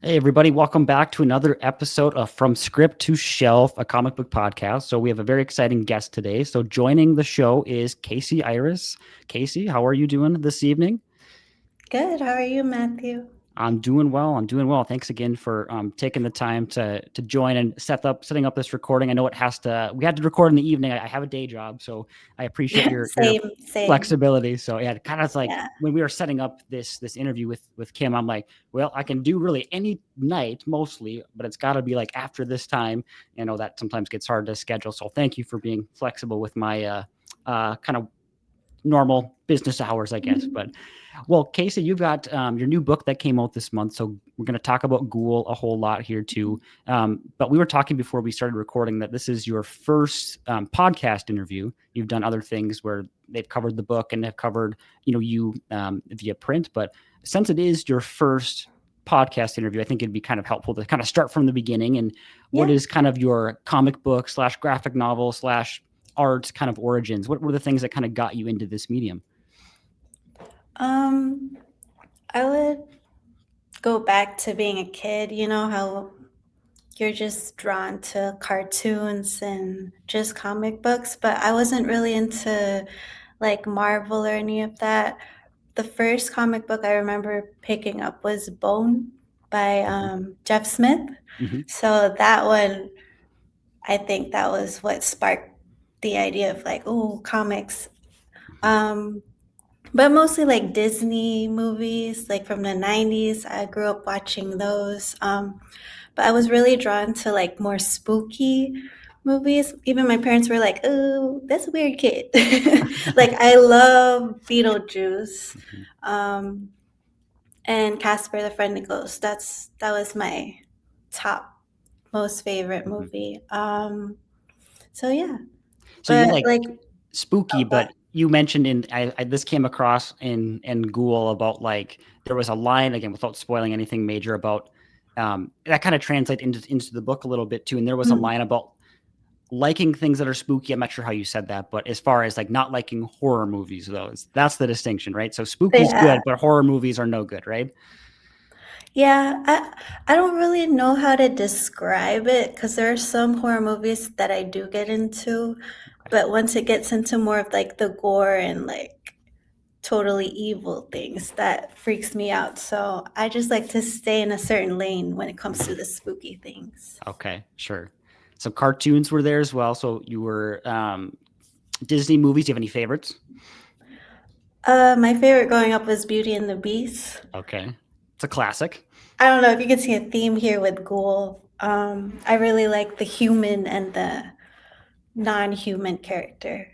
Hey, everybody, welcome back to another episode of From Script to Shelf, a comic book podcast. So, we have a very exciting guest today. So, joining the show is Kasey Iris. Kasey, how are you doing this evening? Good. How are you, Matthew? I'm doing well. Thanks again for taking the time to join and setting up this recording. I know we had to record in the evening. I have a day job, so I appreciate your Same. flexibility. So yeah, kind of like Yeah. when we were setting up this interview with Kim, I'm like, well, I can do really any night mostly, but it's got to be like after this time. You know, that sometimes gets hard to schedule. So thank you for being flexible with my kind of normal business hours, I guess. But well, Kasey, you've got your new book that came out this month, so we're going to talk about Ghoul a whole lot here too. But we were talking before we started recording that this is your first podcast interview. You've done other things where they've covered the book and have covered, you via print. But since it is your first podcast interview, I think it'd be kind of helpful to kind of start from the beginning. And what Yeah. is kind of your comic book / graphic novel / art kind of origins? What were the things that kind of got you into this medium? Um, I would go back to being a kid. You know how you're just drawn to cartoons and just comic books, but I wasn't really into like Marvel or any of that. The first comic book I remember picking up was Bone by Jeff Smith. Mm-hmm. So that one, I think that was what sparked the idea of like, oh, comics. Um, but mostly like Disney movies, like from the 90s. I grew up watching those. But I was really drawn to like more spooky movies. Even my parents were like, oh, that's a weird kid. Like, I love Beetlejuice. Um, and Casper the Friendly Ghost. That was my top most favorite Mm-hmm. movie. So yeah. So you But like like, spooky, but you mentioned this came across in Ghoul about like there was a line, again without spoiling anything major, about that kind of translate into the book a little bit too. And there was a line about liking things that are spooky. I'm not sure how you said that, but as far as like not liking horror movies, though, that's the distinction, right? So spooky's yeah. good, but horror movies are no good, right? Yeah, I don't really know how to describe it because there are some horror movies that I do get into, but once it gets into more of like the gore and like totally evil things, that freaks me out. So I just like to stay in a certain lane when it comes to the spooky things. Okay, sure. So cartoons were there as well. So you were Disney movies. Do you have any favorites? My favorite growing up was Beauty and the Beast. Okay, it's a classic. I don't know if you can see a theme here with Ghoul. I really like the human and the non-human character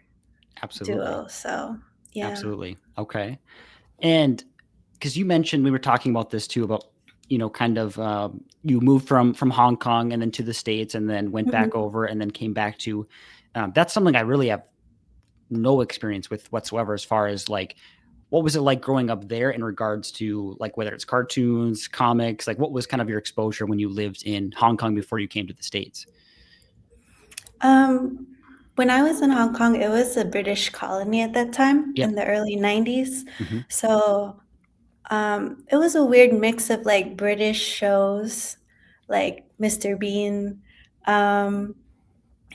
Absolutely. duo. So yeah. Absolutely. Okay. And because you mentioned, we were talking about this too, about, kind of you moved from Hong Kong and then to the States and then went back Mhm. over and then came back to, that's something I really have no experience with whatsoever, as far as like, what was it like growing up there in regards to like, whether it's cartoons, comics, like what was kind of your exposure when you lived in Hong Kong before you came to the States? Um, when I was in Hong Kong, it was a British colony at that time Yep. in the early 90s. Mm-hmm. So it was a weird mix of like British shows like Mr. Bean. Um,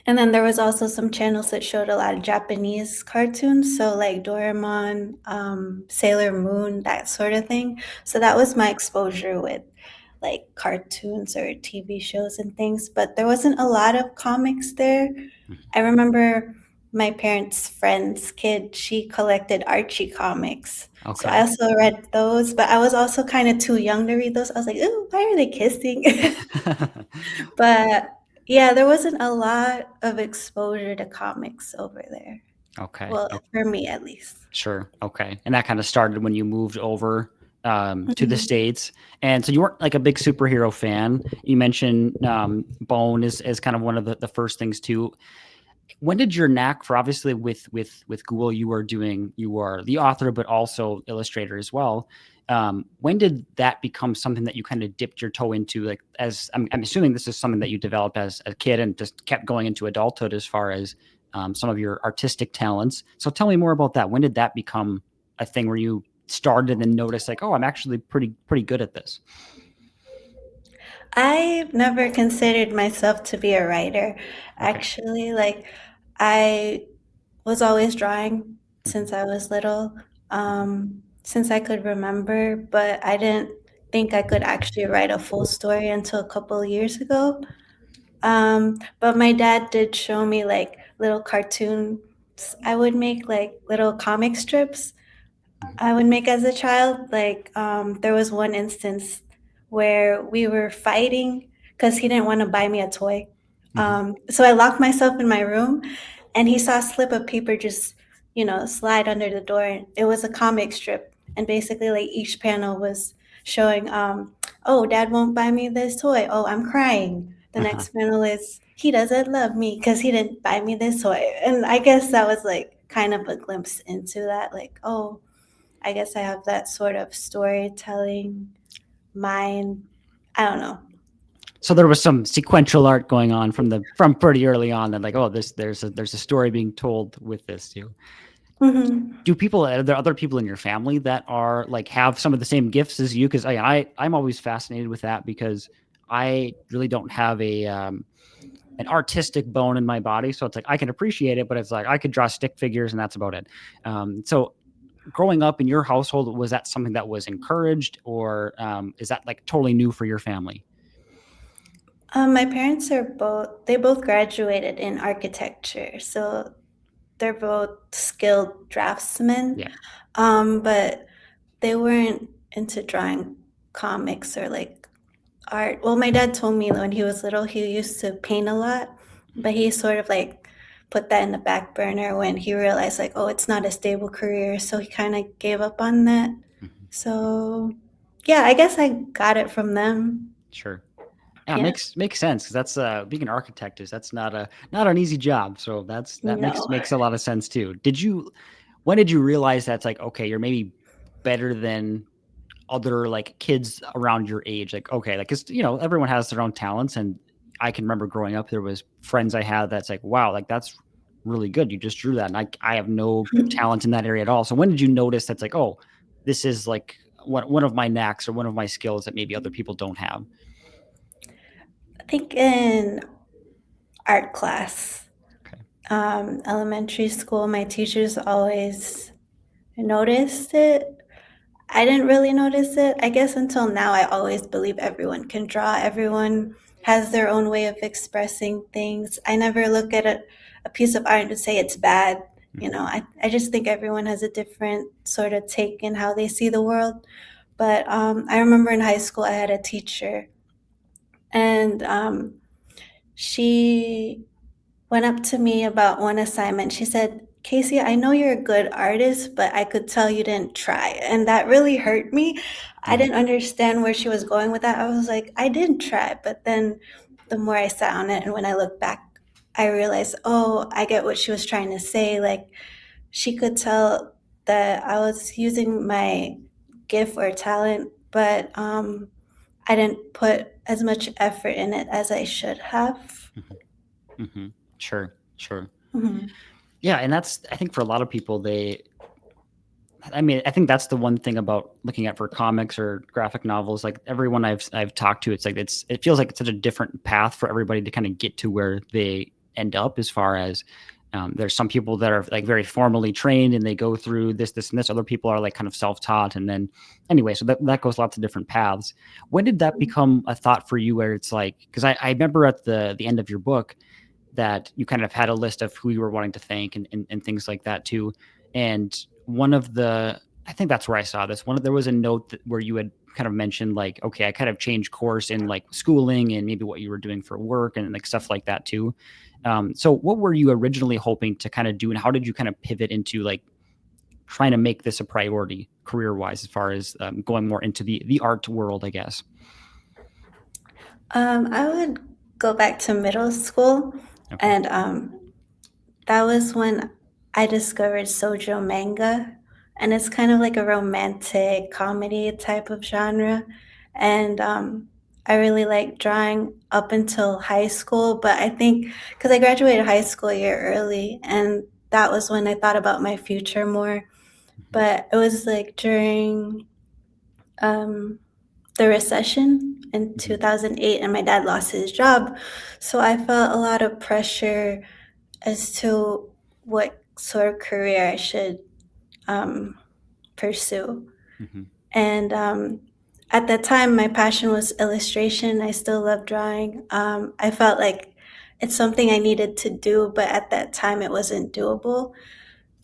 and then there was also some channels that showed a lot of Japanese cartoons, so like Doraemon, Sailor Moon, that sort of thing. So that was my exposure with like cartoons or TV shows and things, but there wasn't a lot of comics there. I remember my parents' friend's kid, she collected Archie comics. So I Okay. also read those, but I was also kind of too young to read those. I was like, "Ooh, why are they kissing?" But yeah, there wasn't a lot of exposure to comics over there. Okay. Well, for me at least. Sure. Okay. And that kind of started when you moved over to the Mhm. States. And so you weren't like a big superhero fan. You mentioned Bone is kind of one of the first things too. When did your knack for, obviously with Ghoul, you are the author, but also illustrator as well. When did that become something that you kind of dipped your toe into? Like, as I'm assuming this is something that you developed as a kid and just kept going into adulthood as far as some of your artistic talents. So tell me more about that. When did that become a thing where you started and noticed like, oh, I'm actually pretty good at this? I've never considered myself to be a writer. Okay. Actually, like I was always drawing Hmm. since I was little, since I could remember, but I didn't think I could actually write a full story until a couple of years ago. But my dad did show me like little cartoons I would make, like little comic strips Hmm. I would make as a child. Like, there was one instance where we were fighting because he didn't want to buy me a toy. Hmm. So I locked myself in my room, and he saw a slip of paper just, slide under the door. It was a comic strip, and basically, like each panel was showing, oh, Dad won't buy me this toy. Oh, I'm crying. The Uh-huh. next panel is he doesn't love me because he didn't buy me this toy. And I guess that was like kind of a glimpse into that, like, oh, I guess I have that sort of storytelling mind. I don't know. So there was some sequential art going on from pretty early on that like, oh, there's a story being told with this too. Mhm. Are there other people in your family that are like have some of the same gifts as you? Because I'm always fascinated with that because I really don't have a an artistic bone in my body, so it's like I can appreciate it, but it's like I could draw stick figures and that's about it. So growing up in your household, was that something that was encouraged, or is that like totally new for your family? My parents they both graduated in architecture, so they're both skilled draftsmen. Yeah. But they weren't into drawing comics or like art. Well, my dad told me that when he was little, he used to paint a lot, but he sort of like put that in the back burner when he realized like, oh, it's not a stable career, so he kind of gave up on that. Mhm. So, yeah, I guess I got it from them. Sure. Yeah, Yeah. makes sense because that's being an architect is that's not an easy job. So that No. makes a lot of sense too. When did you realize that's like okay, you're maybe better than other like kids around your age? Like okay, like because everyone has their own talents, and I can remember growing up there was friends I had that's like wow, like that's really good. You just drew that, and I have no talent in that area at all. So when did you notice that's like oh, this is like one of my knacks or one of my skills that maybe other people don't have? I think in art class, Okay. elementary school, my teachers always noticed it. I didn't really notice it. I guess until now, I always believe everyone can draw. Everyone has their own way of expressing things. I never look at a piece of art and say it's bad. Mhm. I just think everyone has a different sort of take in how they see the world. But I remember in high school, I had a teacher, and she went up to me about one assignment. She said, Kasey, I know you're a good artist, but I could tell you didn't try. And that really hurt me. I Mhm. didn't understand where she was going with that. I was like, I didn't try. But then the more I sat on it and when I look back, I realized, oh, I get what she was trying to say. Like, she could tell that I was using my gift or talent, but I didn't put as much effort in it as I should have. Mhm. Mhm. Sure, sure. Mhm. Yeah, and that's I think for a lot of people, I mean, I think that's the one thing about looking at for comics or graphic novels. Like everyone I've talked to, it's like it feels like it's such a different path for everybody to kind of get to where they end up. As far as there's some people that are like very formally trained and they go through this, and this. Other people are like kind of self taught, and then anyway, so that goes lots of different paths. When did that become a thought for you? Where it's like, because I remember at the end of your book that you kind of had a list of who you were wanting to thank and things like that too. And one of the I think that's where I saw this. There was a note where you had kind of mentioned like, okay, I kind of changed course in like schooling and maybe what you were doing for work and like stuff like that too. So what were you originally hoping to kind of do, and how did you kind of pivot into like trying to make this a priority career wise, as far as going more into the art world, I guess? I would go back to middle school, Okay. and that was when I discovered shoujo manga, and it's kind of like a romantic comedy type of genre. And I really liked drawing up until high school, but I think because I graduated high school a year early, and that was when I thought about my future more. Mhm. But it was like during um, the recession in Mhm. 2008, and my dad lost his job. So I felt a lot of pressure as to what sort of career I should pursue. Mhm. And at that time, my passion was illustration. I still love drawing. I felt like it's something I needed to do, but at that time, it wasn't doable.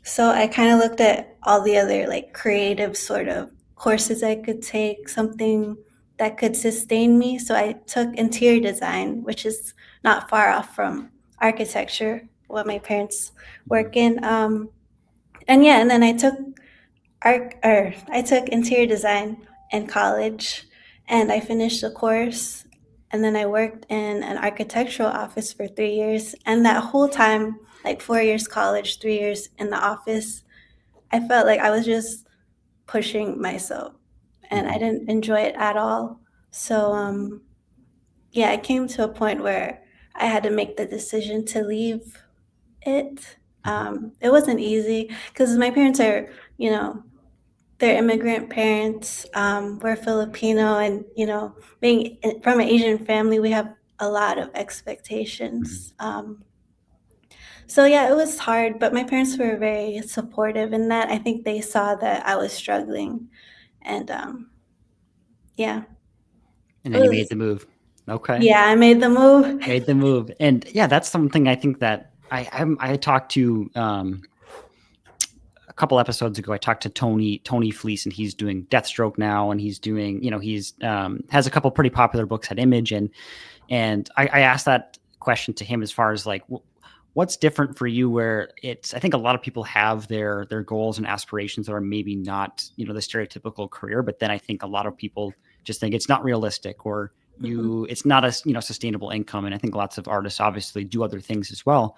So I kind of looked at all the other like creative sort of courses I could take, something that could sustain me. So I took interior design, which is not far off from architecture, what my parents Mhm. work in. And yeah, and then I took interior design in college, and I finished the course. And then I worked in an architectural office for 3 years. And that whole time, like 4 years college, 3 years in the office, I felt like I was just pushing myself, and I Mhm. didn't enjoy it at all. So, yeah, I came to a point where I had to make the decision to leave it. Mhm. It wasn't easy because my parents are, you know, they're immigrant parents. We're Filipino, and being from an Asian family, we have a lot of Mhm. expectations. So yeah, it was hard, but my parents were very supportive in that. I think they saw that I was struggling, and yeah, And it then you made was. the move. Okay. Yeah, I made the move. Made the move. And yeah, that's something I think that I talked to a couple episodes ago. I talked to Tony Fleece, and he's doing Deathstroke now, and he's doing, he's has a couple pretty popular books at Image, and I asked that question to him as far as like what's different for you, where it's, I think a lot of people have their goals and aspirations that are maybe not, the stereotypical career, but then I think a lot of people just think it's not realistic, or Mhm. it's not a, sustainable income. And I think lots of artists obviously do other things as well.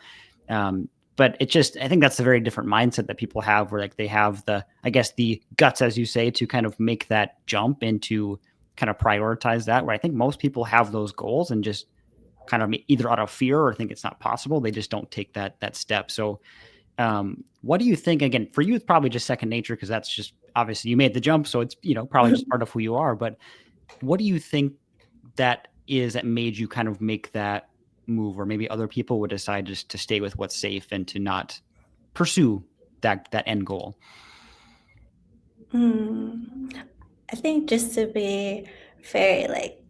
But it just, I think that's a very different mindset that people have, where like they have the, I guess, the guts, as you say, to kind of make that jump into kind of prioritize that, where I think most people have those goals and just kind of either out of fear or think it's not possible, they just don't take that step. So what do you think? Again, for you, it's probably just second nature, because that's just, obviously you made the jump, so it's, probably just part of who you are. But what do you think that is that made you kind of make that move, or maybe other people would decide just to stay with what's safe and to not pursue that end goal? Hmm. I think just to be very like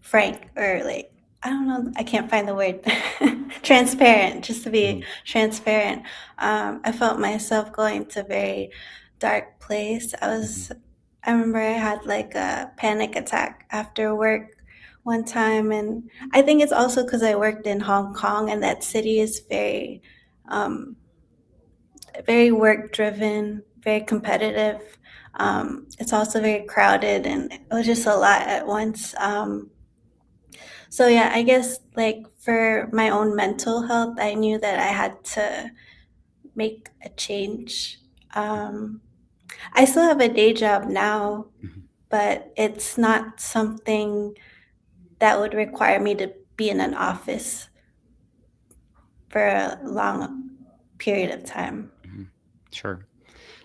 frank, or like, I don't know, I can't find the word. Transparent, just to be Mhm. transparent. I felt myself going to a very dark place. Mhm. I remember I had like a panic attack after work one time, and I think it's also because I worked in Hong Kong, and that city is um, very work driven, very competitive. It's also very crowded, and it was just a lot at once. So yeah, I guess like for my own mental health, I knew that I had to make a change. Um, I still have a day job now, Mhm. but it's not something that would require me to be in an office for a long period of time. Mhm. Sure.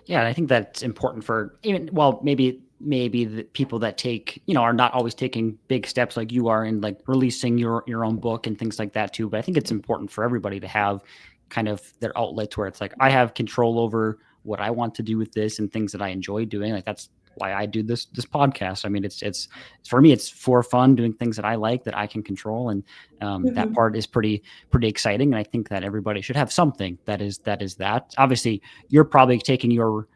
Yeah, and I think that's important for, even, well, maybe the people that take, are not always taking big steps like you are, in like releasing your own book and things like that too. But I think it's important for everybody to have kind of their outlets, where it's like, I have control over what I want to do with this and things that I enjoy doing. Like that's why I do this podcast. I mean, it's for me, it's for fun, doing things that I like, that I can control, and that Mhm. part is pretty exciting. And I think that everybody should have something that. Obviously, you're probably taking your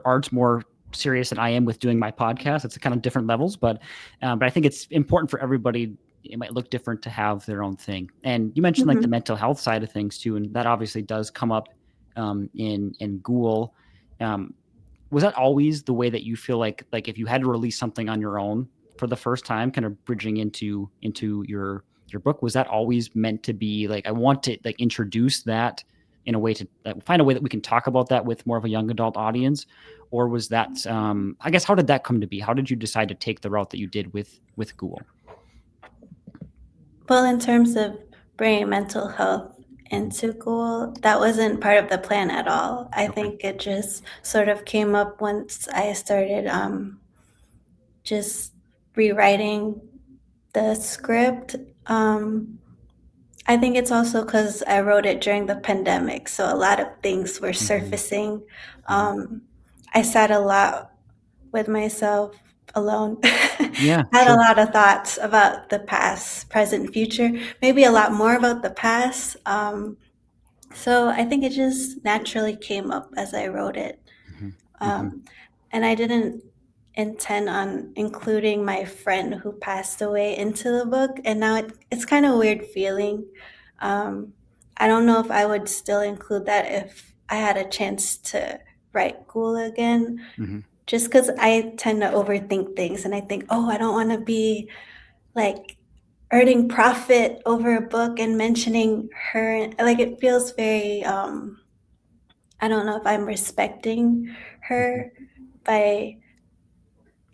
art's more serious than I am with doing my podcast. It's a kind of different levels, but I think it's important for everybody. It might look different to have their own thing. And you mentioned like the Mhm. mental health side of things too, and that obviously does come up in Ghoul. Um, was that always the way that you feel like if you had to release something on your own for the first time, kind of bridging into your book, was that always meant to be like, I want to like introduce that in a way to find a way that we can talk about that with more of a young adult audience? Or was that, I guess, how did that come to be? How did you decide to take the route that you did with Ghoul? Well, in terms of bringing mental health into Ghoul. That wasn't part of the plan at all. I Okay. think it just sort of came up once I started just rewriting the script. I think it's also because I wrote it during the pandemic, so a lot of things were Mhm. surfacing. Mhm. I sat a lot with myself alone. Yeah, Had a sure. lot of thoughts about the past, present, future, maybe a lot more about the past. So I think it just naturally came up as I wrote it. Mhm. Mhm. Um, and I didn't intend on including my friend who passed away into the book. And now it's kind of a weird feeling. Um, I don't know if I would still include that if I had a chance to write Ghoul again, Mhm. just because I tend to overthink things and I think, oh, I don't want to be like earning profit over a book and mentioning her. Like it feels very, I don't know if I'm respecting Mhm. her by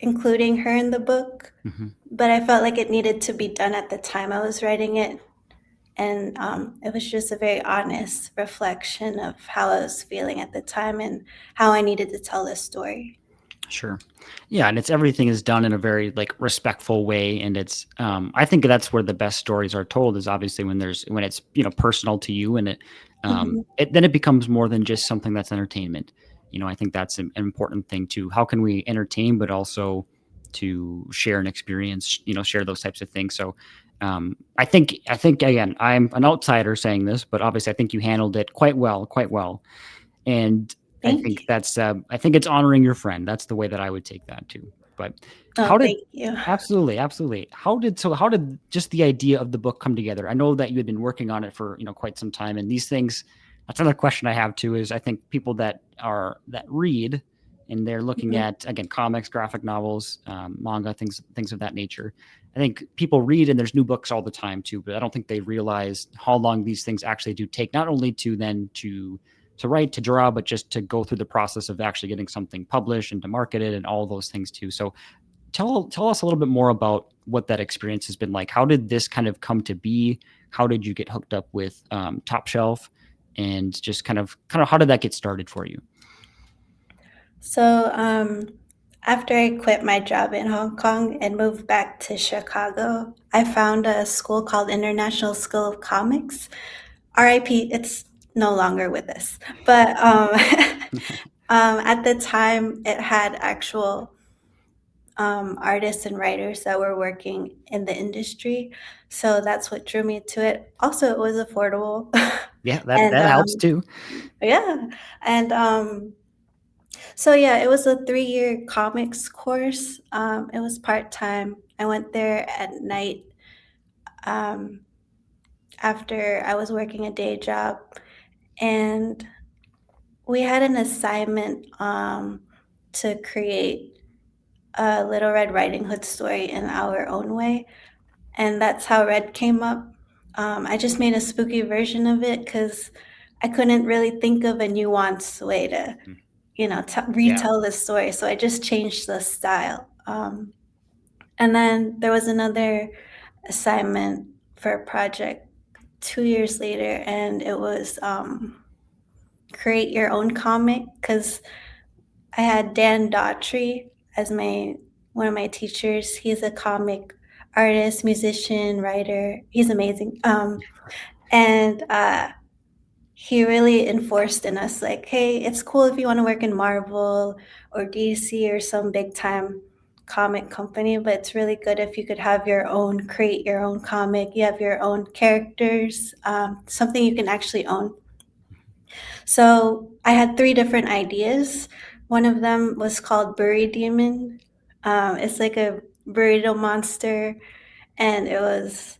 including her in the book, Mhm. but I felt like it needed to be done at the time I was writing it. And it was just a very honest reflection of how I was feeling at the time and how I needed to tell this story. Sure. Yeah, and it's everything is done in a very, like, respectful way, and it's, I think that's where the best stories are told is obviously when it's, personal to you and Mhm. then it becomes more than just something that's entertainment. I think that's an important thing too. How can we entertain, but also to share an experience, share those types of things. So, I think again, I'm an outsider saying this, but obviously I think you handled it quite well, quite well. And Thank you. I think it's honoring your friend. That's the way that I would take that too. But Oh, how did thank you. absolutely, absolutely. How did just the idea of the book come together? I know that you had been working on it for, quite some time, and these things that's another question I have too is I think people that read and they're looking Mhm. at again comics, graphic novels, manga, things of that nature. I think people read and there's new books all the time too, but I don't think they realize how long these things actually do take, not only to write, to draw, but just to go through the process of actually getting something published and to market it and all those things too. So tell us a little bit more about what that experience has been like. How did this kind of come to be? How did you get hooked up with Top Shelf? And just kind of how did that get started for you? So, after I quit my job in Hong Kong and moved back to Chicago, I found a school called International School of Comics. RIP, it's no longer with us. But at the time, it had actual artists and writers that were working in the industry. So that's what drew me to it. Also, it was affordable. Yeah, that and that helps too. yeah. And so yeah, it was a 3-year comics course. It was part-time. I went there at night um, after I was working a day job, and we had an assignment to create a Little Red Riding Hood story in our own way, and that's how Red came up. I just made a spooky version of it because I couldn't really think of a nuanced way to, Mhm. Yeah. retell the story. So I just changed the style. And then there was another assignment for a project 2 years later, and it was create your own comic because I had Dan Daughtry as my one of my teachers. He's a comic artist, musician, writer. He's amazing. And he really enforced in us like, hey, it's cool if you want to work in Marvel or DC or some big time comic company, but it's really good if you could have your own, create your own comic. You have your own characters, something you can actually own. So I had 3 different ideas. One of them was called Burry Demon. It's like a burrito monster, and it was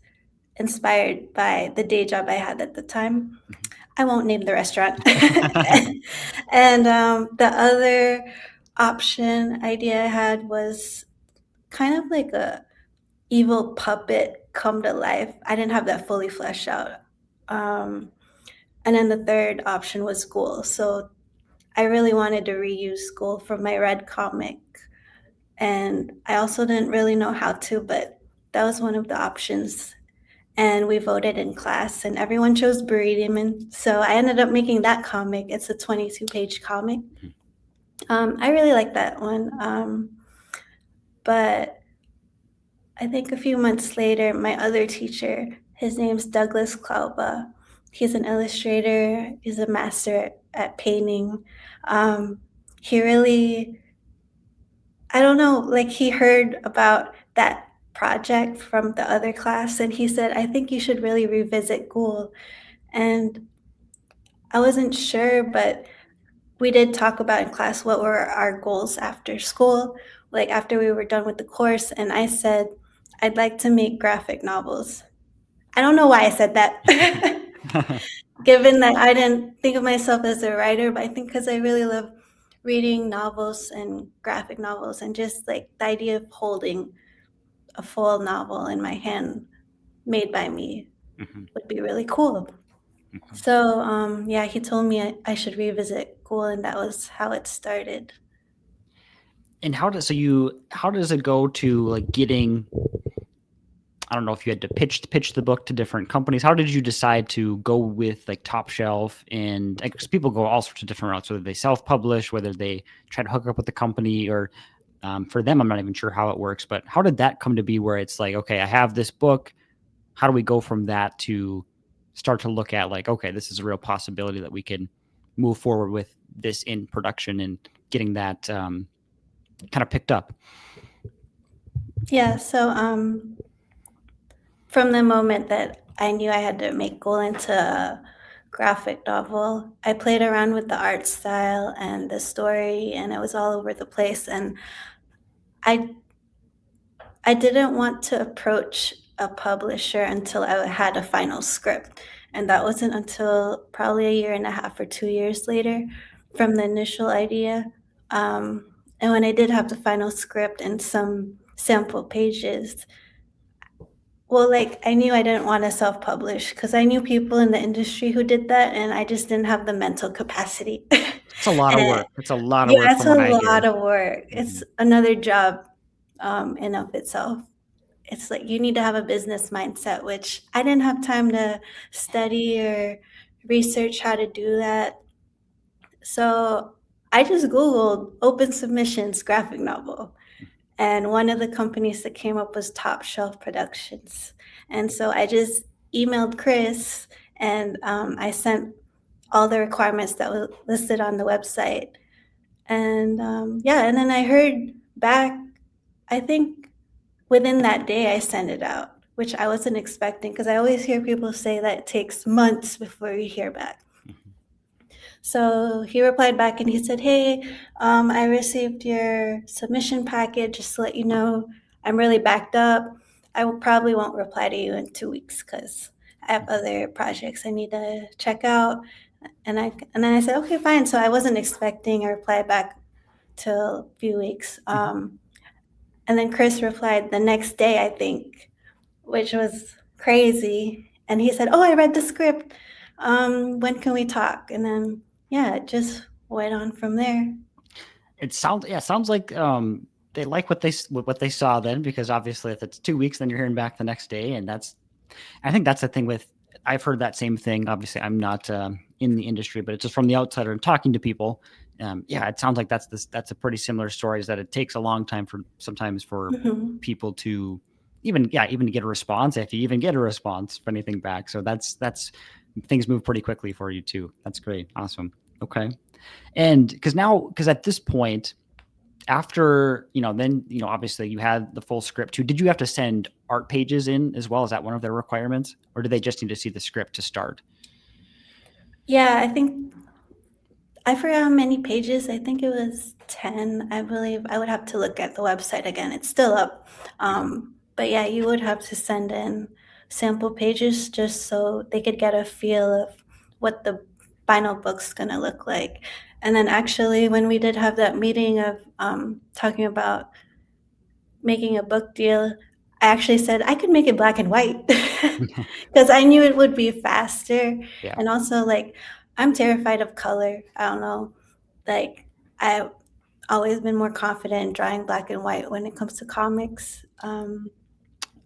inspired by the day job I had at the time. Mhm. I won't name the restaurant. And the other option idea I had was kind of like a evil puppet come to life. I didn't have that fully fleshed out. Um, and then the third option was Ghoul. So I really wanted to reuse Ghoul from my Red comic. And I also didn't really know how to, but that was one of the options. and we voted in class, and everyone chose Bereavement. So I ended up making that comic. It's a 22-page comic. I really like that one. But I think a few months later, my other teacher, his name's Douglas Klauba. He's an illustrator. He's a master at painting. He really, I don't know, like he heard about that project from the other class, and he said, I think you should really revisit Ghoul. And I wasn't sure, but we did talk about in class what were our goals after school, like after we were done with the course. And I said, I'd like to make graphic novels. I don't know why I said that, given that I didn't think of myself as a writer, but I think because I really love reading novels and graphic novels, and just like the idea of holding a full novel in my hand made by me would be really cool. So, yeah, he told me I should revisit Ghoul, and that was how it started. And how does it go to like getting, I don't know if you had to pitch the book to different companies. How did you decide to go with like Top Shelf? And because people go all sorts of different routes, whether they self-publish, whether they try to hook up with the company, or for them, I'm not even sure how it works. But how did that come to be where it's like, okay, I have this book. How do we go from that to start to look at like, okay, this is a real possibility that we can move forward with this in production and getting that kind of picked up? Yeah, so from the moment that I knew I had to make Ghoul into a graphic novel, I played around with the art style and the story, and it was all over the place. And I I didn't want to approach a publisher until I had a final script. And that wasn't until probably a year and a half or 2 years later from the initial idea. And when I did have the final script and some sample pages, well, like I knew I didn't want to self publish because I knew people in the industry who did that, and I just didn't have the mental capacity. It's a lot of And work. It's a lot of yeah, work it's from a what I hear. lot of work. It's another job in of itself. It's like you need to have a business mindset, which I didn't have time to study or research how to do that. So I just Googled open submissions graphic novel. And one of the companies that came up was Top Shelf Productions. And so I just emailed Chris, and I sent all the requirements that were listed on the website. And yeah, and then I heard back, I think within that day, I sent it out, which I wasn't expecting because I always hear people say that it takes months before you hear back. So he replied back and he said, Hey, I received your submission package. Just to let you know, I'm really backed up. Probably won't reply to you in 2 weeks because I have other projects I need to check out. And then I said, okay, fine. So I wasn't expecting a reply back till a few weeks. And then Chris replied the next day, I think, which was crazy. And he said, oh, I read the script. When can we talk? And then, yeah, it just went on from there. It sounds like they like what they saw then, because obviously if it's 2 weeks, then you're hearing back the next day, and I think that's the thing with. I've heard that same thing. Obviously, I'm not in the industry, but it's just from the outsider and talking to people. Yeah, it sounds like that's a pretty similar story. Is that it takes a long time for people to even to get a response, if you even get a response for anything back. So that's things move pretty quickly for you too. That's great, awesome. Okay, and because at this point, after then obviously you had the full script too. Did you have to send art pages in as well? Is that one of their requirements, or do they just need to see the script to start? Yeah, I forgot how many pages. I think it was 10, I believe. I would have to look at the website again. It's still up. But yeah, you would have to send in sample pages just so they could get a feel of what the final book's going to look like. And then actually, when we did have that meeting of talking about making a book deal, I actually said I could make it black and white because I knew it would be faster. Yeah. And also, like, I'm terrified of color. I don't know. Like, I've always been more confident in drawing black and white when it comes to comics.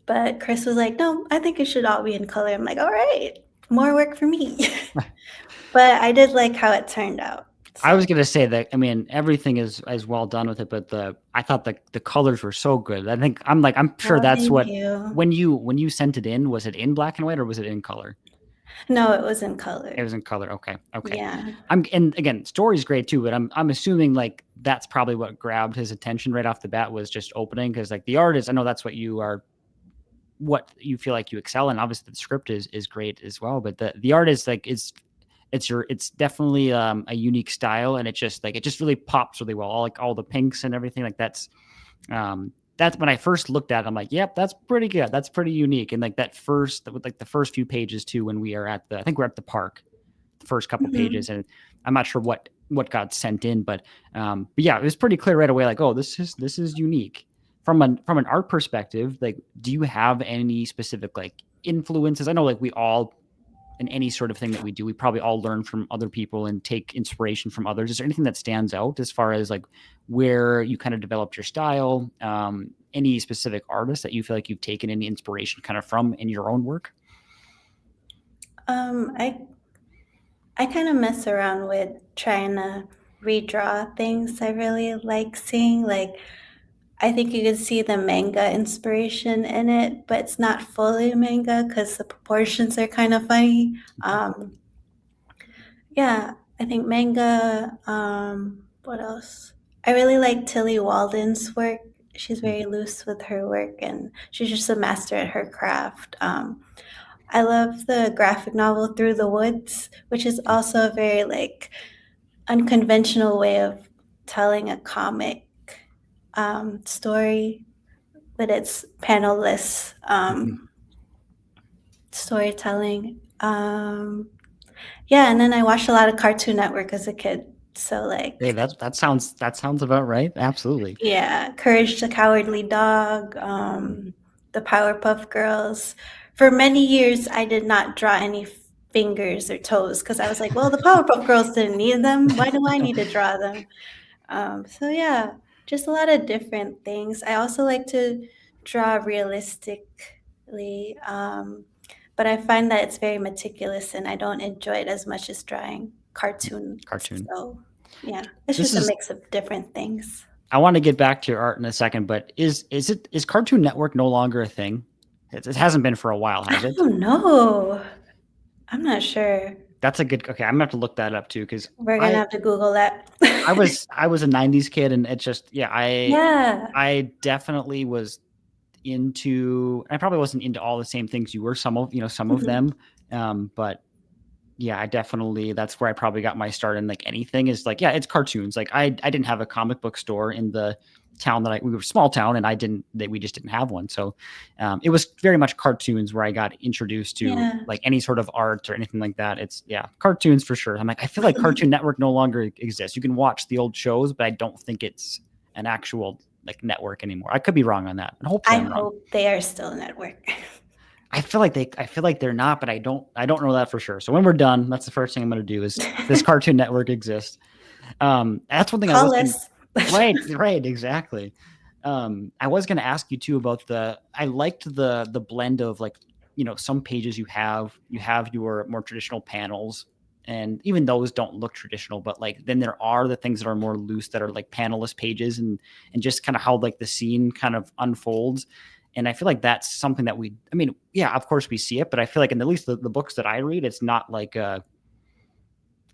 But Chris was like, no, I think it should all be in color. I'm like, all right, more work for me. But I did like how it turned out. I was So, gonna say that. I mean, everything is well done with it, but I thought the colors were so good. I'm sure oh, that's thank what you. when you sent it in, was it in black and white or was it in color? No, it was in It color. was in color. Okay, okay. Yeah. And again, story's great too, but I'm assuming like that's probably what grabbed his attention right off the bat was just opening because like the art is. I know that's what you feel like you excel in. Obviously, the script is great as well, but the art is like it's definitely a unique style, and it just really pops really well. All the pinks and everything like that's when I first looked at it, I'm like, yep, that's pretty good. That's pretty unique. And like the first few pages too, when we are I think we're at the park, the first couple Mhm. pages, and I'm not sure what got sent in, but yeah, it was pretty clear right away. Like, oh, this is unique from an art perspective. Like, do you have any specific like influences? I know like we all in any sort of thing that we do, we probably all learn from other people and take inspiration from others. Is there anything that stands out as far as like where you kind of developed your style? Any specific artists that you feel like you've taken any inspiration kind of from in your own work? Um, I I kind of mess around with trying to redraw things I really like seeing. Like, I think you can see the manga inspiration in it, but it's not fully manga because the proportions are kind of funny. Yeah, I think manga. What else? I really like Tilly Walden's work. She's very loose with her work, and she's just a master at her craft. I love the graphic novel Through the Woods, which is also a very like unconventional way of telling a comic story, but it's panelless storytelling. Yeah, and then I watched a lot of Cartoon Network as a kid. So Hey, like, that sounds about right. Absolutely. yeah, Courage the Cowardly Dog, the Powerpuff Girls. For many years, I did not draw any fingers or toes because I was like, well, the Powerpuff Girls didn't need them. Why do I need to draw them? So yeah, just a lot of different things. I also like to draw realistically, but I find that it's very meticulous and I don't enjoy it as much as drawing cartoons. Cartoon. So yeah, it's This just a is. mix of different things. I want to get back to your art in a second, but is Cartoon Network no longer a thing? It hasn't been for a while, has I it? don't know. I'm not sure. That's a good. Okay, I'm gonna have to look that up too because We're gonna I have to Google that. I was a '90s kid, and it just yeah Yeah. I definitely was into. I probably wasn't into all the same things you were. Some of Mhm. them, but yeah, I definitely that's where I probably got my start in like anything is like yeah, it's cartoons. Like I didn't have a comic book store in the town we were a small town and we just didn't have one. So it was very much cartoons where I got introduced to Yeah. like any sort of art or anything like that. It's yeah, cartoons for sure. I'm like I feel like Cartoon Network no longer exists. You can watch the old shows, but I don't think it's an actual like network anymore. I could be wrong on that. And I hopefully I'm wrong. hope they are still a network. I feel like they're not, but I don't know that for sure. So when we're done, that's the first thing I'm gonna do is this Cartoon Network exists. That's one thing I was Call gonna us. right, exactly. I was gonna ask you too about I liked the blend of like, some pages you have your more traditional panels, and even those don't look traditional, but like then there are the things that are more loose that are like panelless pages and just kind of how like the scene kind of unfolds. And I feel like that's something that I mean, yeah, of course we see it, but I feel like in at least the books that I read, it's not like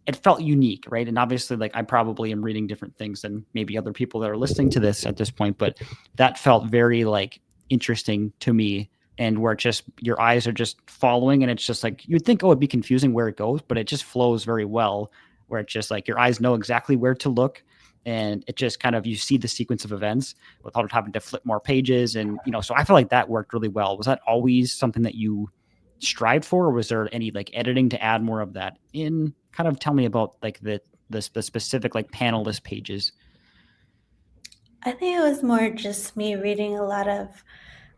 it felt unique, right? And obviously, like I probably am reading different things than maybe other people that are listening to this at this point, but that felt very like interesting to me. And where it just your eyes are just following, and it's just like you'd think, oh, it'd be confusing where it goes, but it just flows very well. Where it's just like your eyes know exactly where to look, and it just kind of you see the sequence of events without having to flip more pages, and so I feel like that worked really well. Was that always something that you strived for, or was there any like editing to add more of that in? Kind of tell me about like the specific like panelist pages. I think it was more just me reading a lot of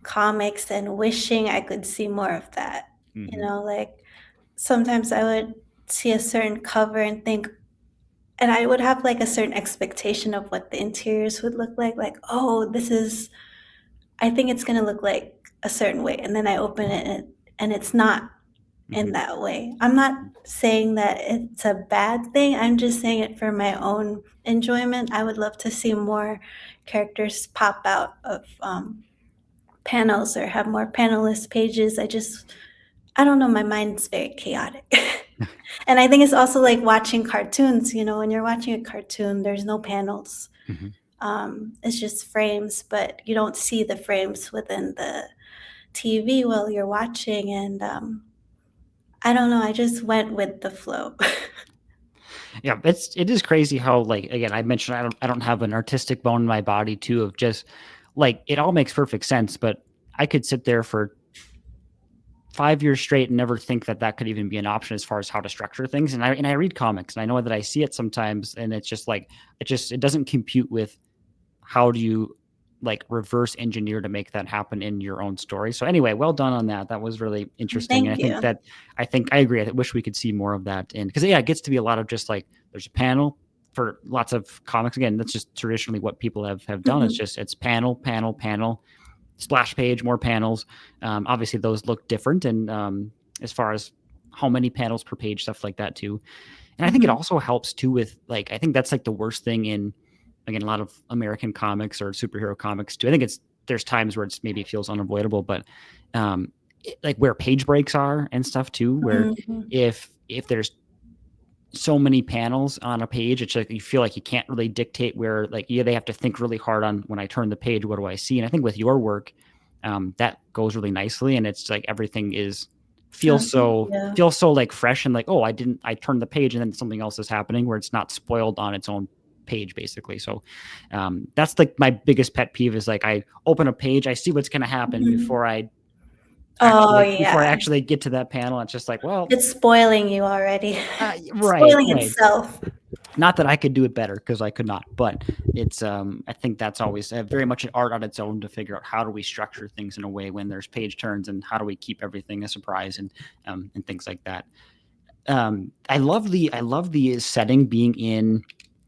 comics and wishing I could see more of that. Hmm. Like sometimes I would see a certain cover and think, and I would have like a certain expectation of what the interiors would look like. Like, oh, I think it's going to look like a certain way, and then I open it and it's not in Mhm. that way. I'm not saying that it's a bad thing. I'm just saying it for my own enjoyment. I would love to see more characters pop out of panels or have more panelist pages. I don't know, my mind's very chaotic. And I think it's also like watching cartoons, when you're watching a cartoon, there's no panels. Mhm. It's just frames, but you don't see the frames within the TV while you're watching. And I don't know, I just went with the flow. Yeah, it is crazy how, like, again, I mentioned I don't have an artistic bone in my body too, of just like it all makes perfect sense, but I could sit there for 5 years straight and never think that that could even be an option as far as how to structure things. And I read comics and I know that I see it sometimes, and it's just like it doesn't compute with how do you like reverse engineer to make that happen in your own story. So anyway, well done on that. That was really interesting. And Thank you. I think I agree. I wish we could see more of that. And because yeah, it gets to be a lot of just like there's a panel for lots of comics. Again, that's just traditionally what people have done. It's Mhm, just it's panel, panel, panel, splash page, more panels. Obviously those look different, and as far as how many panels per page, stuff like that too. And I think it mhm, also helps too with like I think that's like the worst thing in again a lot of American comics or superhero comics too. I think there's times where it's maybe it feels unavoidable, but like where page breaks are and stuff too, where mhm. if there's so many panels on a page, it's like you feel like you can't really dictate where like yeah they have to think really hard on when I turn the page, what do I see? And I think with your work, that goes really nicely, and it's like everything is Oh, thank you. feels so like fresh and like oh I turned the page and then something else is happening where it's not spoiled on its own page basically. So that's like my biggest pet peeve is like I open a page, I see what's going to happen Mhm. Oh, before I yeah. actually get to that panel. It's just like well It's spoiling you already. right, Spoiling right. itself. Not that I could do it better because I could not, but it's I think that's always very much an art on its own to figure out how do we structure things in a way when there's page turns and how do we keep everything a surprise and things like that. I love the setting being in.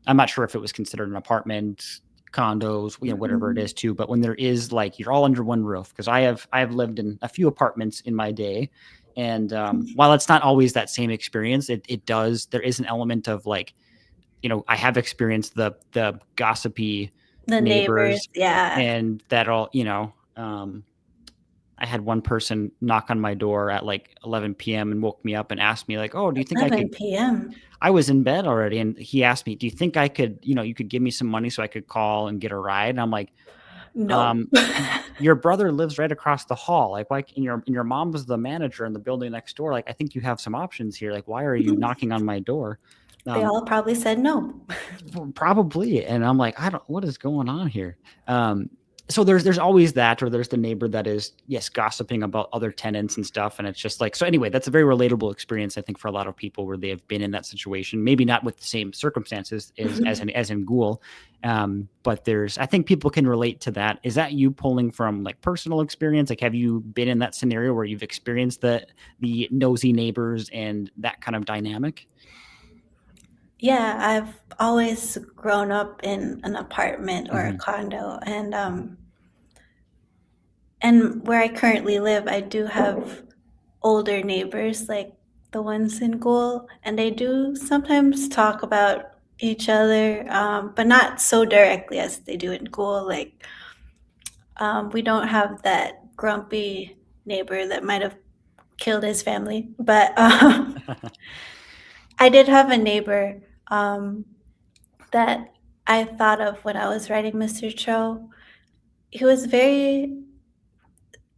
I'm not sure if it was considered an apartment, condos, whatever it Mhm. is too. But when there is like you're all under one roof, because I have lived in a few apartments in my day, and while it's not always that same experience, it does. There is an element of like I have experienced the gossipy The neighbors, neighbors yeah. and that all, I had one person knock on my door at like 11 p.m. and woke me up and asked me like, "Oh, do you think I could?" 11 PM? I was in bed already, and he asked me, "Do you think I could? You could give me some money so I could call and get a ride?" And I'm like, No. um, "Your brother lives right across the hall. Like, why? And your mom was the manager in the building next door. Like, I think you have some options here. Like, why are you knocking on my door?" They Um, all probably said no. Probably, and I'm like, "I don't what is going on here?" Um, so there's always that, or there's the neighbor that is, yes, gossiping about other tenants and stuff, and it's just like so anyway, that's a very relatable experience, I think, for a lot of people where they have been in that situation. Maybe not with the same circumstances as in Ghoul, but I think people can relate to that. Is that you pulling from, like, personal experience? Like, have you been in that scenario where you've experienced the nosy neighbors and that kind of dynamic? Yeah, I've always grown up in an apartment or a Mhm. condo, and where I currently live, I do have older neighbors, like the ones in Ghoul, and they do sometimes talk about each other, but not so directly as they do in Ghoul. Like, we don't have that grumpy neighbor that might have killed his family, but I did have a neighbor that I thought of when I was writing Mr. Cho. He was very,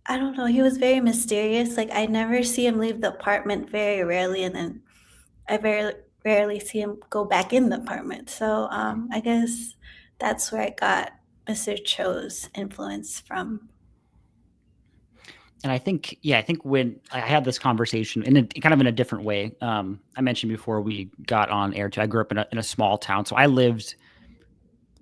I don't know, he was very mysterious. Like, I never see him leave the apartment, very rarely, and then I very rarely see him go back in the apartment. So, I guess that's where I got Mr. Cho's influence from. And I think, yeah, I think when I had this conversation in kind of in a different way, I mentioned before we got on air too. I grew up in a small town, so I lived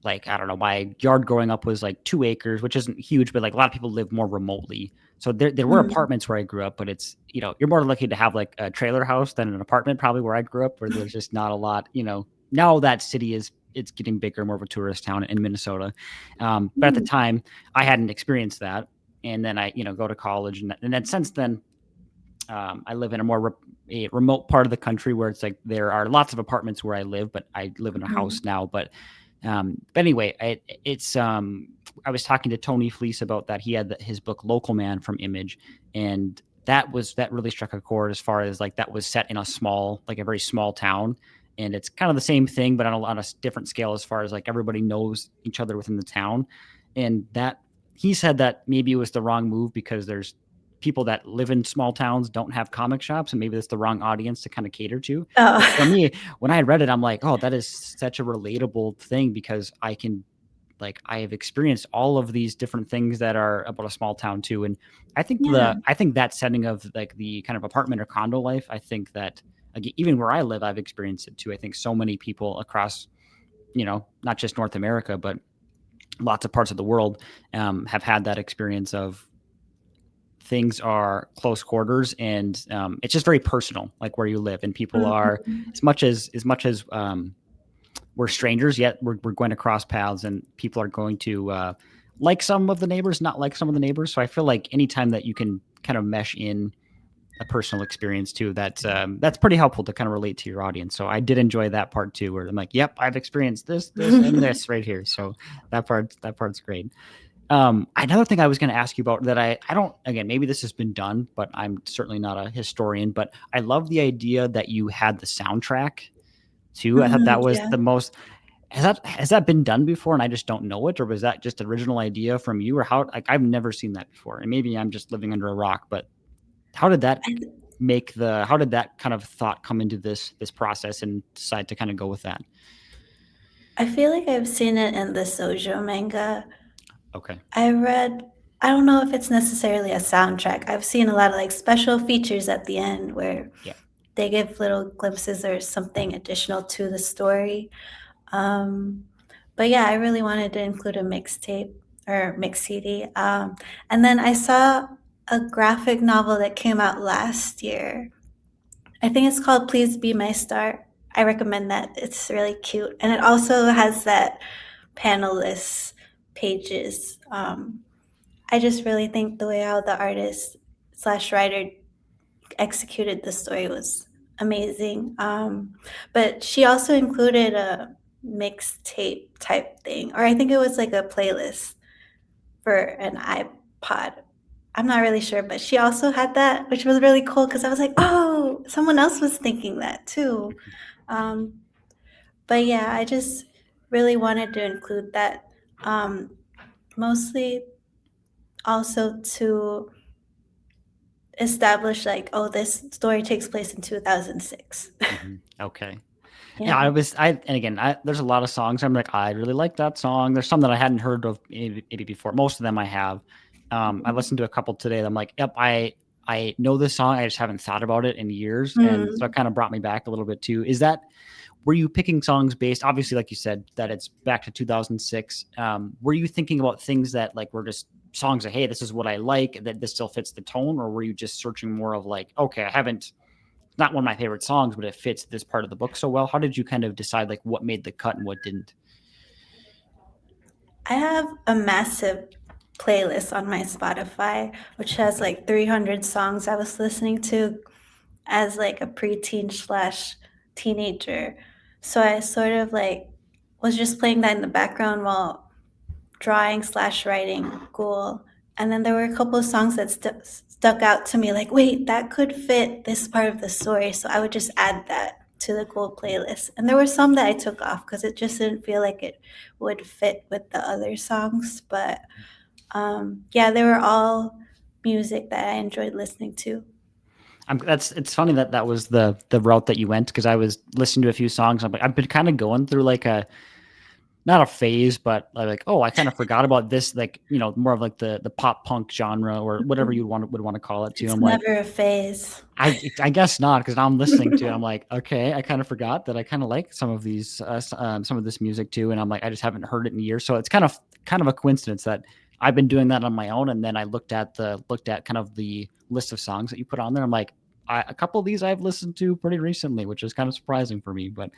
like I don't know. My yard growing up was like 2 acres, which isn't huge, but like a lot of people live more remotely. So there were Mm. apartments where I grew up, but it's you're more lucky to have like a trailer house than an apartment, probably where I grew up, where there's just not a lot. Now that city is it's getting bigger, more of a tourist town in Minnesota. But at the Mm. time, I hadn't experienced that. and then I go to college, and then since then I live in a remote part of the country where it's like there are lots of apartments where I live, but I live in a house Mhm. now. But anyway, I was talking to Tony Fleece about that. He had his book Local Man from Image, and that really struck a chord as far as like that was set in a very small town, and it's kind of the same thing, but on a different scale as far as like everybody knows each other within the town, and that he said that maybe it was the wrong move because there's people that live in small towns don't have comic shops, and maybe that's the wrong audience to kind of cater to. But for Oh. me, when I had read it, I'm like, oh, that is such a relatable thing because I have experienced all of these different things that are about a small town too. And Yeah. I think that setting of like the kind of apartment or condo life, I think that even where I live, I've experienced it too. I think so many people across, not just North America, but lots of parts of the world have had that experience of things are close quarters, and it's just very personal, like where you live, and people are Mhm. as much as we're strangers, yet we're going to cross paths, and people are going to like some of the neighbors, not like some of the neighbors. So I feel like anytime that you can kind of mesh in a personal experience too, that's pretty helpful to kind of relate to your audience. So I did enjoy that part too, where I'm like, yep, I've experienced this, and this right here. So that part's great. Another thing I was going to ask you about that I don't, again, maybe this has been done, but I'm certainly not a historian, but I love the idea that you had the soundtrack too. I thought that was Yeah. the most, has that been done before and I just don't know it, or was that just an original idea from you, or how, like, I've never seen that before, and maybe I'm just living under a rock, but how did that I how did that kind of thought come into this process and decide to kind of go with that? I feel like I've seen it in the Shoujo manga. Okay. I read I don't know if it's necessarily a soundtrack. I've seen a lot of, like, special features at the end where Yeah. they give little glimpses or something additional to the story. Um, but yeah, I really wanted to include a mixtape or mix CD. And then I saw a graphic novel that came out last year. I think it's called Please Be My Star. I recommend that. It's really cute. And it also has that panelist pages. I just really think the way how the artist slash writer executed the story was amazing. But she also included a mixtape type thing, or I think it was like a playlist for an iPod. I'm not really sure, but she also had that, which was really cool because I was like, oh, someone else was thinking that too. Um, but yeah, I just really wanted to include that. Um, Mostly also to establish like, oh, this story takes place in 2006. Okay. Yeah, Yeah. and again, there's a lot of songs. I'm like, I really like that song. There's some that I hadn't heard of maybe before. Most of them I have. I listened to a couple today. That I'm like, yep, I know this song. I just haven't thought about it in years, and so it Mm. kind of brought me back a little bit too. Were you picking songs based, obviously, like you said, that it's back to 2006? Were you thinking about things that like were just songs that, hey, this is what I like, that this still fits the tone, or were you just searching more of like, okay, I haven't not one of my favorite songs, but it fits this part of the book so well? How did you kind of decide like what made the cut and what didn't? I have a massive playlist on my Spotify, which has like 300 songs I was listening to as like a preteen slash teenager. So I sort of like was just playing that in the background while drawing slash writing Ghoul. And then there were a couple of songs that stuck out to me, like, wait, that could fit this part of the story. So I would just add that to the Ghoul playlist. And there were some that I took off because it just didn't feel like it would fit with the other songs. But yeah, they were all music that I enjoyed listening to. It's funny that that was the route that you went, because I was listening to a few songs. I'm like, I've been kind of going through like a not a phase, but like, oh, I kind of forgot about this, like, more of like the pop punk genre or whatever Mhm. would want to call it too. It's I'm like, never a phase. I guess not, because now I'm listening to it. I'm like, okay, I kind of forgot that I kind of like some of these some of this music too, and I'm like, I just haven't heard it in years. So it's kind of a coincidence that I've been doing that on my own, and then I looked at kind of the list of songs that you put on there. I'm like, a couple of these I've listened to pretty recently, which is kind of surprising for me. But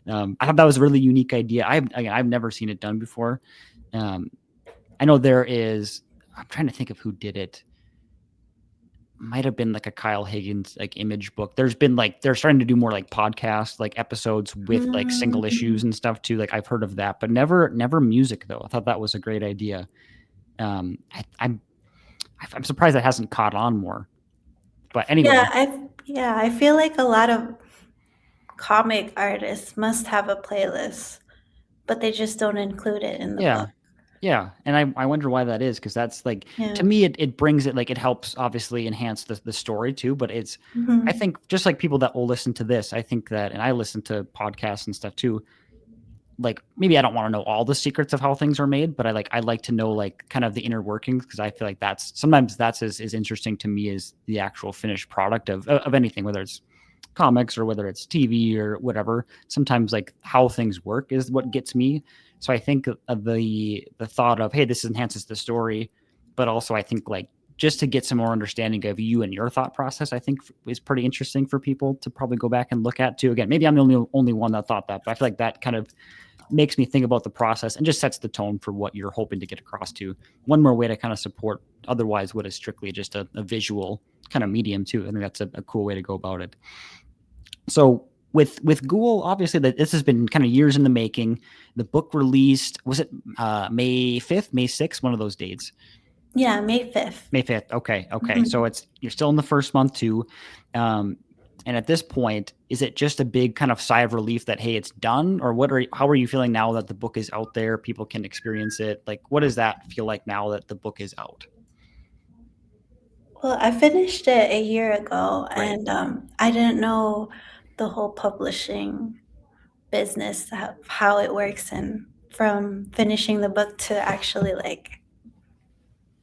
I thought that was a really unique idea. I've never seen it done before. Um, I know there is I'm trying to think of who did it. Might have been like a Kyle Higgins like image book. There's been like they're starting to do more like podcast like episodes with like single issues and stuff too. Like I've heard of that, but never music though. I thought that was a great idea. I'm surprised that hasn't caught on more. But anyway, I feel like a lot of comic artists must have a playlist, but they just don't include it in the yeah. book. Yeah, and I wonder why that is, because that's like to me it brings it like it helps obviously enhance the story too, but it's I think just like people that will listen to this, I think that, and I listen to podcasts and stuff too. Like maybe I don't want to know all the secrets of how things are made, but I like to know like kind of the inner workings, because I feel like sometimes that's as interesting to me as the actual finished product of anything, whether it's comics or whether it's TV or whatever. Sometimes like how things work is what gets me. So I think of the thought of, hey, this enhances the story, but also I think like just to get some more understanding of you and your thought process, I think is pretty interesting for people to probably go back and look at too. Again, maybe I'm the only one that thought that, but I feel like that kind of makes me think about the process and just sets the tone for what you're hoping to get across to. One more way to kind of support otherwise what is strictly just a visual kind of medium too. I think that's a cool way to go about it. So with Ghoul, obviously that this has been kind of years in the making. The book released, was it May 5th, May 6th, one of those dates? Yeah, May 5th. May 5th. Okay. So you're still in the first month too. And at this point, is it just a big kind of sigh of relief that, hey, it's done? Or how are you feeling now that the book is out there, people can experience it? Like, what does that feel like now that the book is out? Well, I finished it a year ago, Right. and I didn't know the whole publishing business, how it works, and from finishing the book to actually like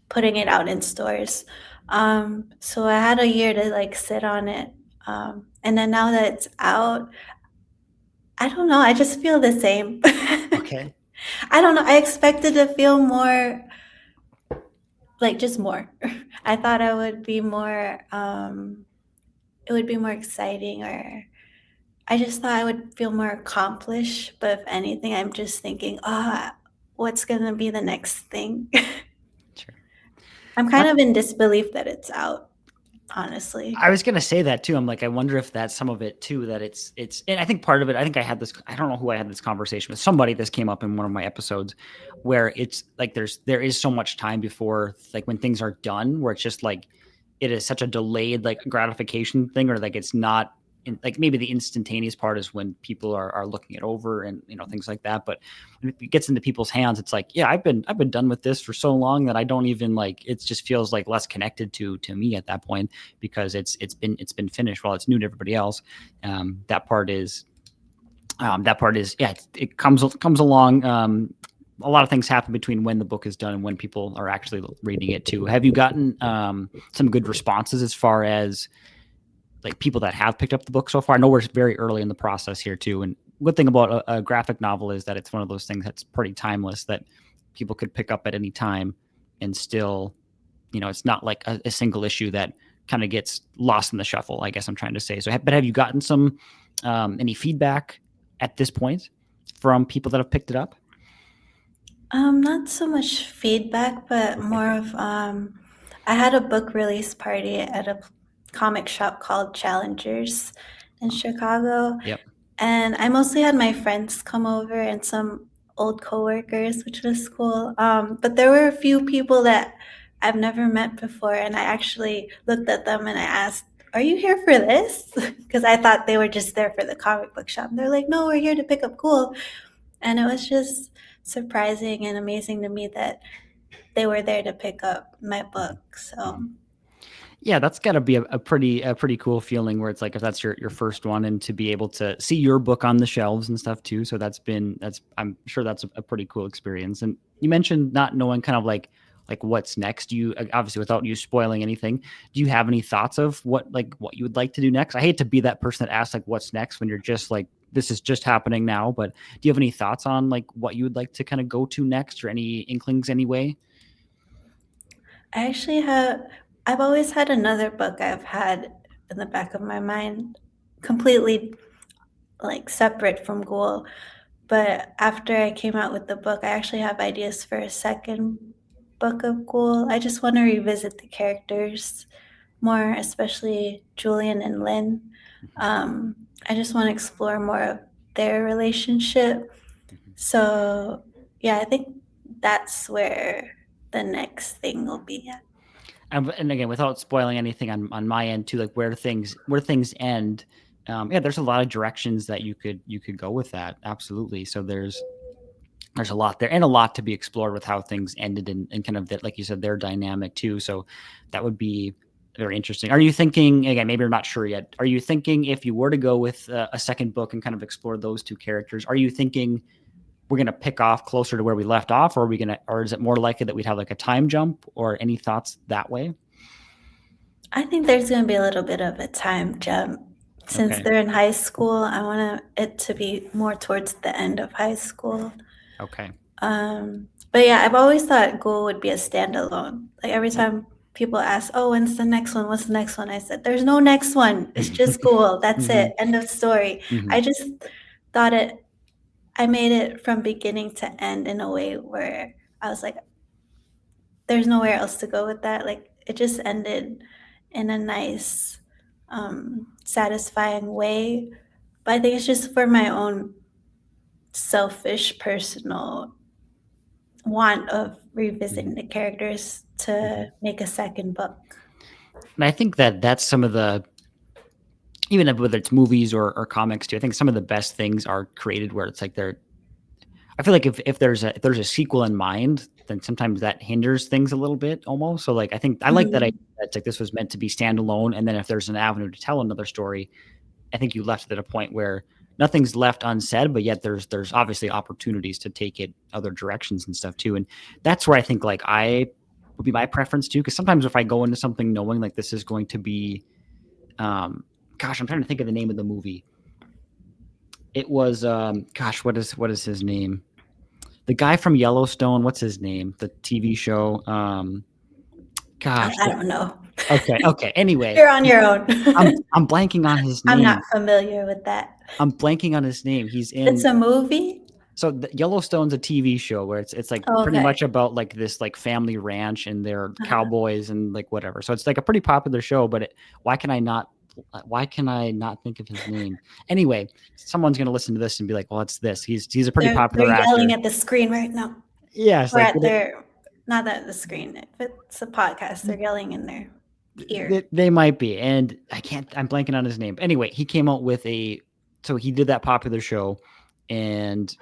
putting it out in stores. So I had a year to like sit on it. And then now that it's out, I don't know, I just feel the same. Okay. I don't know. I expected to feel more, like just more. I thought I would be more, it would be more exciting, or I just thought I would feel more accomplished. But if anything, I'm just thinking, what's going to be the next thing? Sure. I'm kind of in disbelief that it's out, honestly. I was gonna say that too. I'm like, I wonder if that's some of it too. That it's, and I think part of it. I think I had this. I don't know who I had this conversation with. Somebody, this came up in one of my episodes, where it's like there is so much time before like when things are done, where it's just like it is such a delayed like gratification thing, or like it's not. Like maybe the instantaneous part is when people are looking it over and things like that. But when it gets into people's hands, it's like, yeah, I've been done with this for so long that I don't even like. It just feels like less connected to me at that point, because it's been finished. While it's new to everybody else, that part is yeah. It comes along. A lot of things happen between when the book is done and when people are actually reading it too. Have you gotten some good responses as far as like people that have picked up the book so far? I know we're very early in the process here too. And good thing about a graphic novel is that it's one of those things that's pretty timeless, that people could pick up at any time and still, it's not like a single issue that kind of gets lost in the shuffle, I guess I'm trying to say. So, but have you gotten some, any feedback at this point from people that have picked it up? Not so much feedback, but more of I had a book release party at a comic shop called Challengers in Chicago. Yep. And I mostly had my friends come over and some old coworkers, which was cool. But there were a few people that I've never met before, and I actually looked at them and I asked, "Are you here for this?" Because I thought they were just there for the comic book shop. And they're like, "No, we're here to pick up Ghoul." And it was just surprising and amazing to me that they were there to pick up my book. So yeah, that's got to be a pretty cool feeling, where it's like if that's your first one, and to be able to see your book on the shelves and stuff too. So I'm sure that's a pretty cool experience. And you mentioned not knowing kind of like what's next. You obviously, without you spoiling anything, do you have any thoughts of what you would like to do next? I hate to be that person that asks like what's next when you're just like, this is just happening now, but do you have any thoughts on like what you would like to kind of go to next, or any inklings anyway? I've always had another book I've had in the back of my mind, completely like separate from Ghoul. But after I came out with the book, I actually have ideas for a second book of Ghoul. I just want to revisit the characters more, especially Julian and Lynn. Um, I just want to explore more of their relationship. So, yeah, I think that's where the next thing will be at. And again, without spoiling anything on my end too, like where things end, yeah, there's a lot of directions that you could go with that. Absolutely. So there's a lot there and a lot to be explored with how things ended and kind of that, like you said, their dynamic too. So that would be very interesting. Are you thinking, again, maybe you're not sure yet, are you thinking if you were to go with a second book and kind of explore those two characters, are you thinking we're going to pick off closer to where we left off, or are we going to, or is it more likely that we'd have like a time jump, or any thoughts that way? I think there's going to be a little bit of a time jump. Since Okay. they're in high school, I want it to be more towards the end of high school. Okay. But yeah, I've always thought Ghoul would be a standalone. Like every time people ask, "Oh, when's the next one? What's the next one?" I said, "There's no next one. It's just Ghoul. That's it. End of story." I just thought I made it from beginning to end in a way where I was like, "There's nowhere else to go with that." Like it just ended in a nice, satisfying way. But I think it's just for my own selfish, personal want of revisiting the characters to make a second book. And I think that that's some of the, even whether it's movies or comics too, I think some of the best things are created where it's like I feel like if there's a sequel in mind, then sometimes that hinders things a little bit almost. So like I think I like that idea that it's like this was meant to be standalone, and then if there's an avenue to tell another story, I think you left it at a point where nothing's left unsaid, but yet there's obviously opportunities to take it other directions and stuff too. And that's where I think like I would be my preference too, because sometimes if I go into something knowing like this is going to be, gosh, I'm trying to think of the name of the movie. It was, gosh, what is his name? The guy from Yellowstone. What's his name? The TV show. Gosh. I don't know. Okay. Anyway, You're on your own. I'm blanking on his name. I'm not familiar with that. I'm blanking on his name. He's in. It's a movie. So Yellowstone's a TV show where it's like pretty much about like this like family ranch and they're cowboys and like whatever. So it's like a pretty popular show. But why can I not think of his name? Anyway, someone's gonna listen to this and be like, "Well, it's this." He's a pretty popular They're yelling actor. at the screen right now. Yes, or like at their not at the screen. If it's a podcast, they're yelling in their ear. They might be, and I'm blanking on his name. Anyway, he came out with so he did that popular show, and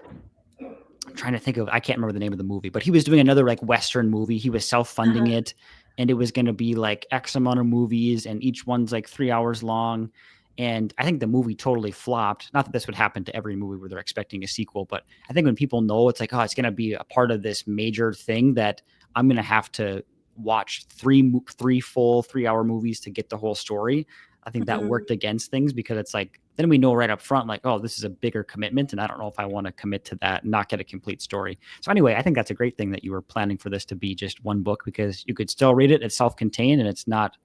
I'm trying to think of, I can't remember the name of the movie, but he was doing another like Western movie. He was self-funding it, and it was going to be like X amount of movies, and each one's like 3 hours long. And I think the movie totally flopped. Not that this would happen to every movie where they're expecting a sequel, but I think when people know it's like, oh, it's going to be a part of this major thing that I'm going to have to watch three full 3 hour movies to get the whole story. I think that worked against things because it's like, then we know right up front, like, oh, this is a bigger commitment. And I don't know if I want to commit to that and not get a complete story. So anyway, I think that's a great thing that you were planning for this to be just one book, because you could still read it. It's self-contained and it's not,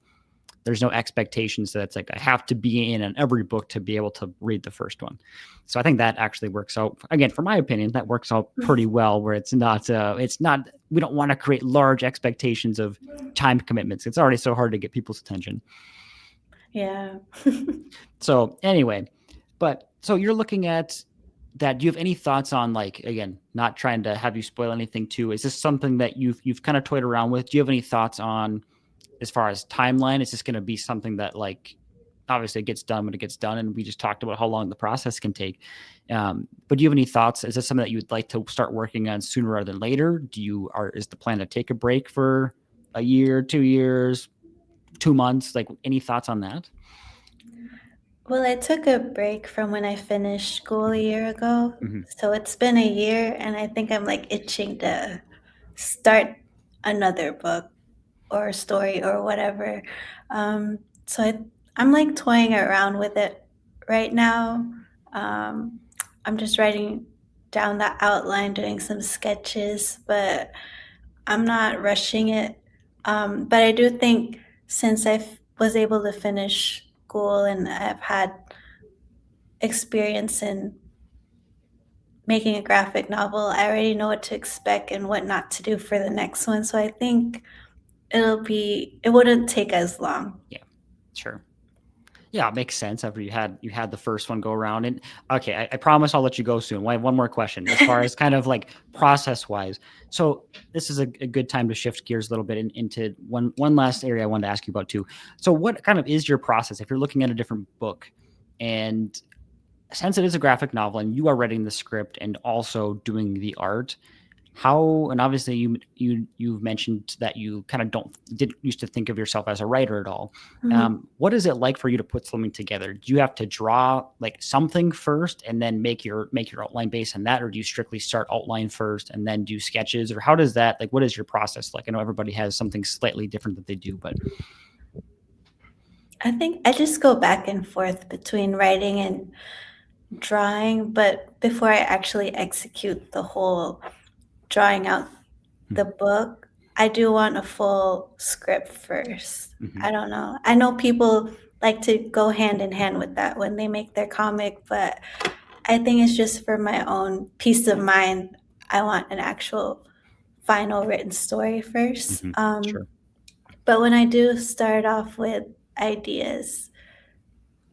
there's no expectations that it's like I have to be in every book to be able to read the first one. So I think that actually works out, again, for my opinion, that works out pretty well, where it's not, we don't want to create large expectations of time commitments. It's already so hard to get people's attention. Yeah. So anyway, so you're looking at that. Do you have any thoughts on, like, again, not trying to have you spoil anything too, is this something that you've kind of toyed around with? Do you have any thoughts on, as far as timeline, is this going to be something that, like, obviously it gets done when it gets done, and we just talked about how long the process can take. But do you have any thoughts? Is this something that you would like to start working on sooner rather than later? Is the plan to take a break for a year, 2 years, 2 months? Like, any thoughts on that? Well, I took a break from when I finished school a year ago. So it's been a year, and I think I'm like itching to start another book or story or whatever. So I'm like toying around with it right now. I'm just writing down the outline, doing some sketches, but I'm not rushing it. But I do think since I was able to finish school and I've had experience in making a graphic novel, I already know what to expect and what not to do for the next one. So I think it wouldn't take as long. Yeah, sure. Yeah, it makes sense after you had the first one go around. And okay, I promise I'll let you go soon. I have one more question as far as kind of like process wise. So this is a good time to shift gears a little bit into one last area I wanted to ask you about too. So what kind of is your process if you're looking at a different book, and since it is a graphic novel and you are writing the script and also doing the art, how, and obviously you've mentioned that you kind of didn't used to think of yourself as a writer at all. Mhm. What is it like for you to put something together? Do you have to draw like something first and then make your outline based on that, or do you strictly start outline first and then do sketches, or how does that, like, what is your process like? I know everybody has something slightly different that they do, but I think I just go back and forth between writing and drawing, but before I actually execute the whole drawing out the Mhm, book, I do want a full script first. mhm, I don't know. I know people like to go hand in hand with that when they make their comic, but I think it's just for my own peace of mind. I want an actual final written story first. mhm. Sure. But when I do start off with ideas,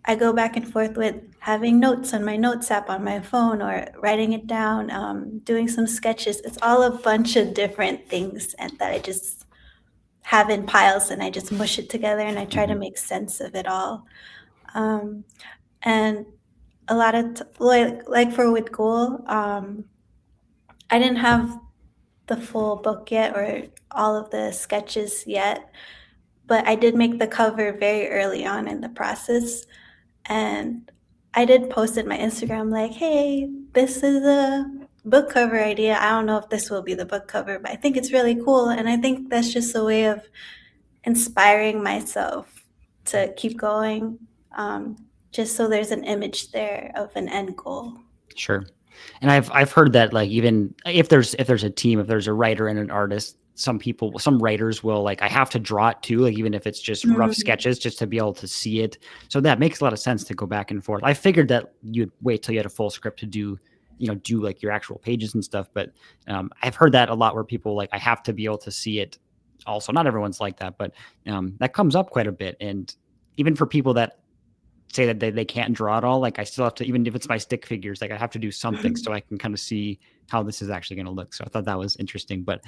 I go back and forth with having notes on my notes app on my phone or writing it down, doing some sketches. It's all a bunch of different things and that I just have in piles and I just mush it together and I try to Mhm, make sense of it all. Um, and a lot of like for with Ghoul, I didn't have the full book yet or all of the sketches yet, but I did make the cover very early on in the process. And I did post in my Instagram like, "Hey, this is a book cover idea. I don't know if this will be the book cover, but I think it's really cool." And I think that's just a way of inspiring myself to keep going, just so there's an image there of an end goal. sure. And I've heard that, like, even if there's a team, if there's a writer and an artist, some writers will, like, I have to draw it too, like, even if it's just rough Mhm. sketches just to be able to see it. So that makes a lot of sense to go back and forth. I figured that you'd wait till you had a full script to do like your actual pages and stuff, but I've heard that a lot where people like, I have to be able to see it also. Not everyone's like that, but that comes up quite a bit. And even for people that say that they can't draw at all, like, I still have to, even if it's my stick figures, like, I have to do something so I can kind of see how this is actually going to look. So I thought that was interesting. But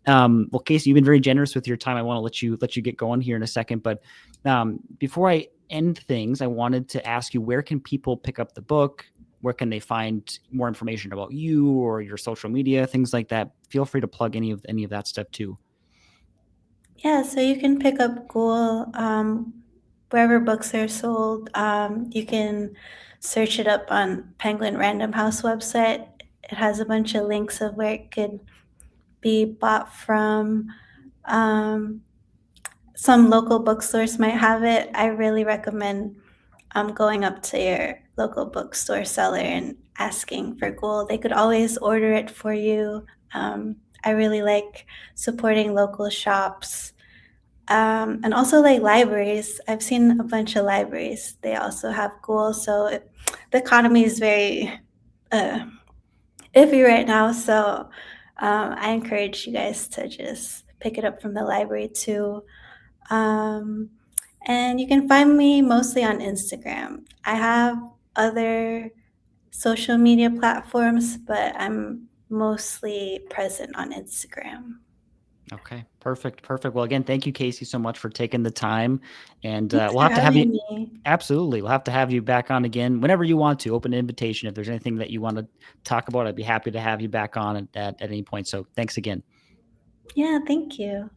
well, Casey, you've been very generous with your time. I want to let you get going here in a second, but before I end things, I wanted to ask you, where can people pick up the book? Where can they find more information about you or your social media, things like that? Feel free to plug any of that stuff too. Yeah, so you can pick up Ghoul, wherever books are sold. You can search it up on Penguin Random House website. It has a bunch of links of where it could be bought from. Um, some local bookstores might have it. I really recommend going up to your local bookstore seller and asking for Ghoul. They could always order it for you. I really like supporting local shops, and also like libraries. I've seen a bunch of libraries. They also have Ghoul. So the economy is very uh, iffy right now. So I encourage you guys to just pick it up from the library too. Um, and you can find me mostly on Instagram. I have other social media platforms, but I'm mostly present on Instagram. Okay, perfect, perfect. Well, again, thank you, Casey, so much for taking the time, and Thanks we'll for have to have you. having me. Absolutely, we'll have to have you back on again whenever you want to. Open invitation. If there's anything that you want to talk about, I'd be happy to have you back on at any point. So, thanks again. Yeah, thank you.